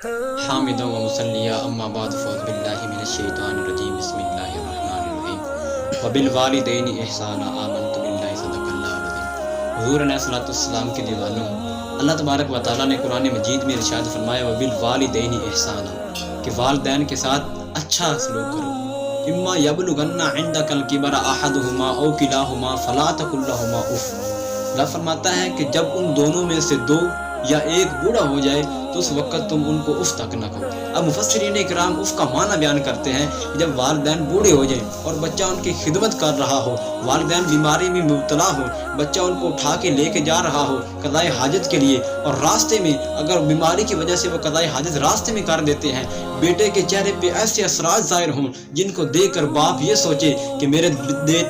حامدا و مصلیہ اما بعد فاعوذ باللہ من الشیطان الرجیم بسم اللہ الرحمن الرحیم وبالوالدین احسانا آمنت باللہ صدق اللہ العظیم۔ حضور علیہ الصلوۃ والسلام کے دیوانوں، اللہ تبارک و تعالیٰ نے قرآن مجید میں ارشاد فرمایا وبالوالدین احسانا کہ والدین کے ساتھ اچھا سلوک کرو۔ اما یبلغن عندک الکبر احدہما او کلاہما فلا تقل لہما اف۔ اللہ فرماتا ہے کہ جب ان دونوں میں سے دو یا ایک بوڑھا ہو جائے تو اس وقت تم ان کو اف تک نہ کہو۔ اب مفسرین اکرام اف کا معنی بیان کرتے ہیں کہ جب والدین بوڑھے ہو جائیں اور بچہ ان کی خدمت کر رہا ہو، والدین بیماری میں مبتلا ہو، بچہ ان کو اٹھا کے لے کے جا رہا ہو قضائے حاجت کے لیے، اور راستے میں اگر بیماری کی وجہ سے وہ قضائے حاجت راستے میں کر دیتے ہیں، بیٹے کے چہرے پہ ایسے اثرات ظاہر ہوں جن کو دیکھ کر باپ یہ سوچے کہ میرے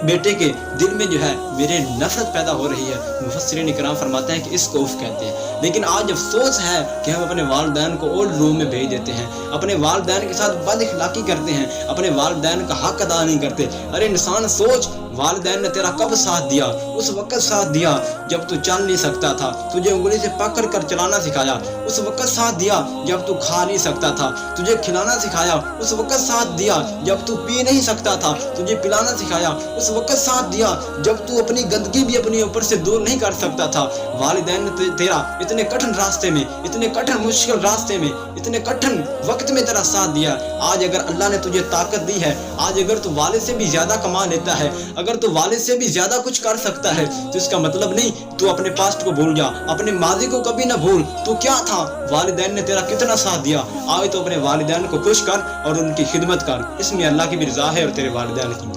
بیٹے کے دل میں جو ہے میرے نفرت پیدا ہو رہی ہے، مفسرین اکرام فرماتے ہیں کہ اس کو اف کہتے ہیں۔ لیکن آج افسوس ہے کہ ہم اپنے والدین کو اولڈ روم میں بھیج دیتے ہیں، اپنے والدین کے ساتھ بد اخلاقی کرتے ہیں، اپنے والدین کا حق ادا نہیں کرتے۔ ارے انسان سوچ، والدین نے تیرا کب ساتھ دیا؟ اس وقت ساتھ دیا جب تو چل نہیں سکتا تھا، تجھے انگلی سے پکڑ کر چلانا سکھایا۔ اس وقت ساتھ دیا جب تو کھا نہیں سکتا تھا، تجھے کھلانا سکھایا۔ اس وقت ساتھ دیا جب تو پی نہیں سکتا تھا، تجھے پلانا سکھایا۔ اس وقت ساتھ دیا جب تو اپنی گندگی بھی اپنے اوپر سے دور نہیں کر سکتا تھا۔ والدین نے تیرا اتنے کٹھن راستے میں، اتنے کٹھن مشکل راستے میں، اتنے کٹھن وقت میں تیرا ساتھ دیا۔ آج اگر اللہ نے تجھے طاقت دی ہے، آج اگر تو والد سے بھی زیادہ کما لیتا ہے، اگر تو والد سے بھی زیادہ کچھ کر سکتا ہے، تو اس کا مطلب نہیں تو اپنے پاسٹ کو بھول جا، اپنے ماضی کو کبھی نہ بھول۔ تو کیا تھا؟ والدین نے تیرا کتنا ساتھ دیا۔ آج تو اپنے والدین کو خوش کر اور ان کی خدمت کر، اس میں اللہ کی بھی رضا ہے اور تیرے والدین کی۔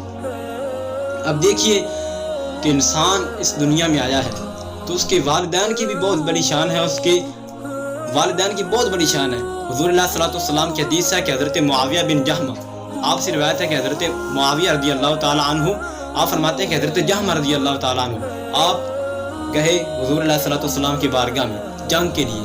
اب دیکھیے کہ انسان اس دنیا میں آیا ہے تو اس کے والدین کی بھی بہت بڑی شان ہے، اس کے والدین کی بہت بڑی شان ہے۔ حضور علیہ الصلوۃ والسلام کی حدیث ہے کہ حضرت معاویہ بن جہم، آپ سے روایت ہے کہ حضرت معاویہ رضی اللہ تعالیٰ عنہ، آپ فرماتے ہیں کہ حضرت جہم رضی اللہ تعالیٰ عنہ آپ گئے حضور علیہ الصلوۃ والسلام کی بارگاہ میں جنگ کے لیے۔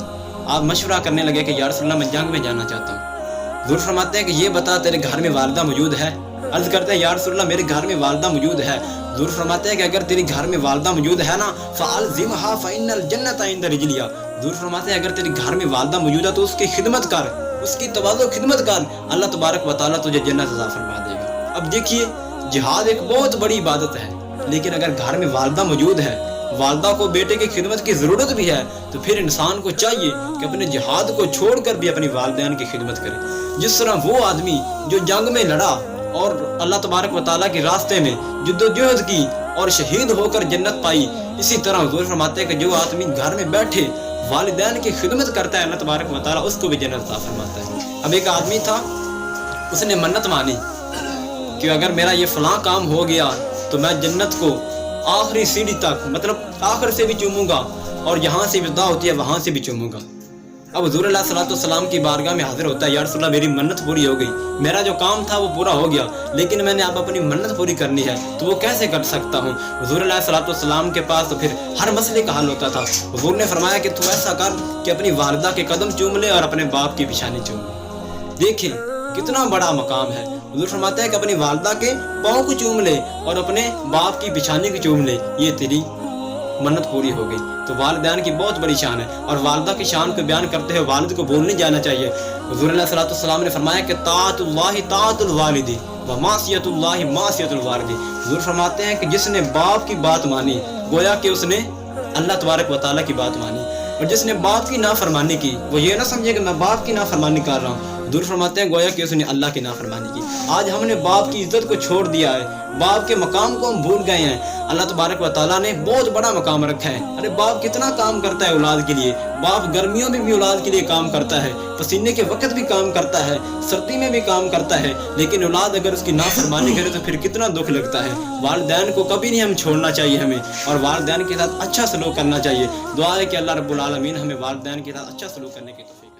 آپ مشورہ کرنے لگے کہ یا رسول اللہ میں جنگ میں جانا چاہتا ہوں۔ حضور فرماتے ہیں کہ یہ بتا تیرے گھر میں والدہ موجود ہے؟ عرض کرتے ہیں یا رسول اللہ میرے گھر میں والدہ موجود ہے۔ حضور فرماتے ہیں کہ اگر تیری گھر میں والدہ موجود ہے نا فَأَلْزِمْهَا فَإِنَّ الْجَنَّةَ عِنْدَ رِجْلِهَا۔ حضور فرماتے ہیں اگر تیری گھر میں والدہ موجود ہے تو اس کی خدمت کر، اس کی تواضع خدمت کر، اللہ تبارک و تعالیٰ تجھے جنت عطا فرما دے گا۔ اب دیکھیے جہاد ایک بہت بڑی عبادت ہے، لیکن اگر گھر میں والدہ موجود ہے، والدہ کو بیٹے کی خدمت کی ضرورت بھی ہے، تو پھر انسان کو چاہیے کہ اپنے جہاد کو چھوڑ کر بھی اپنی والدین کی خدمت کرے۔ جس طرح وہ آدمی جو جنگ میں لڑا اور اللہ تبارک و تعالیٰ کے راستے میں جدوجہد کی اور شہید ہو کر جنت پائی، اسی طرح حضور فرماتے ہیں کہ جو آدمی گھر میں بیٹھے والدین کی خدمت کرتا ہے، اللہ تبارک و تعالیٰ اس کو بھی جنت عطا فرماتا ہے۔ اب ایک آدمی تھا، اس نے منت مانی کہ اگر میرا یہ فلاں کام ہو گیا تو میں جنت کو آخری سیڑھی تک، مطلب آخر سے بھی چوموں گا، اور یہاں سے ودا ہوتی ہے وہاں سے بھی چوموں گا۔ اب حضور علیہ الصلوۃ والسلام کی بارگاہ میں حاضر ہوتا ہے، یا رسول اللہ میری منت پوری ہو گئی، میرا جو کام تھا وہ پورا ہو گیا، لیکن میں نے اب اپنی منت پوری کرنی ہے تو وہ کیسے کر سکتا ہوں؟ حضور علیہ الصلوۃ والسلام کے پاس تو پھر ہر مسئلے کا حل ہوتا تھا۔ حضور نے فرمایا کہ تو ایسا کر کہ اپنی والدہ کے قدم چوم لے اور اپنے باپ کی پیشانی چوم لے۔ دیکھیں کتنا بڑا مقام ہے۔ حضور فرماتے ہیں کہ اپنی والدہ کے پاؤں کو چوم لے اور اپنے باپ کی پیشانی کو چوم لے، یہ تیری منت پوری ہو گئی۔ تو والدین کی بہت بڑی شان ہے، اور والدہ کی شان کو بیان کرتے ہوئے والد کو بول نہیں جانا چاہیے۔ حضور علیہ الصلوۃ والسلام نے فرمایا کہ طاعت اللہ طاعت الوالد ومعصیت اللہ معصیت الوالد۔ حضور فرماتے ہیں کہ جس نے باپ کی بات مانی گویا کہ اس نے اللہ تبارک و تعالیٰ کی بات مانی، اور جس نے باپ کی نافرمانی کی وہ یہ نہ سمجھے کہ میں باپ کی نافرمانی کر رہا ہوں، حضور فرماتے ہیں گویا کہ اس نے اللہ کی نافرمانی کی۔ آج ہم نے باپ کی عزت کو چھوڑ دیا ہے، باپ کے مقام کو ہم بھول گئے ہیں۔ اللہ تبارک و تعالیٰ نے بہت بڑا مقام رکھا ہے۔ ارے باپ کتنا کام کرتا ہے اولاد کے لیے، باپ گرمیوں میں بھی اولاد کے لیے کام کرتا ہے، پسینے کے وقت بھی کام کرتا ہے، سردی میں بھی کام کرتا ہے، لیکن اولاد اگر اس کی نافرمانی کرے تو پھر کتنا دکھ لگتا ہے۔ والدین کو کبھی نہیں ہم چھوڑنا چاہیے ہمیں، اور والدین کے ساتھ اچھا سلوک کرنا چاہیے۔ دعا ہے کہ اللہ رب العالمین ہمیں والدین کے ساتھ اچھا سلوک کرنے کی توفیق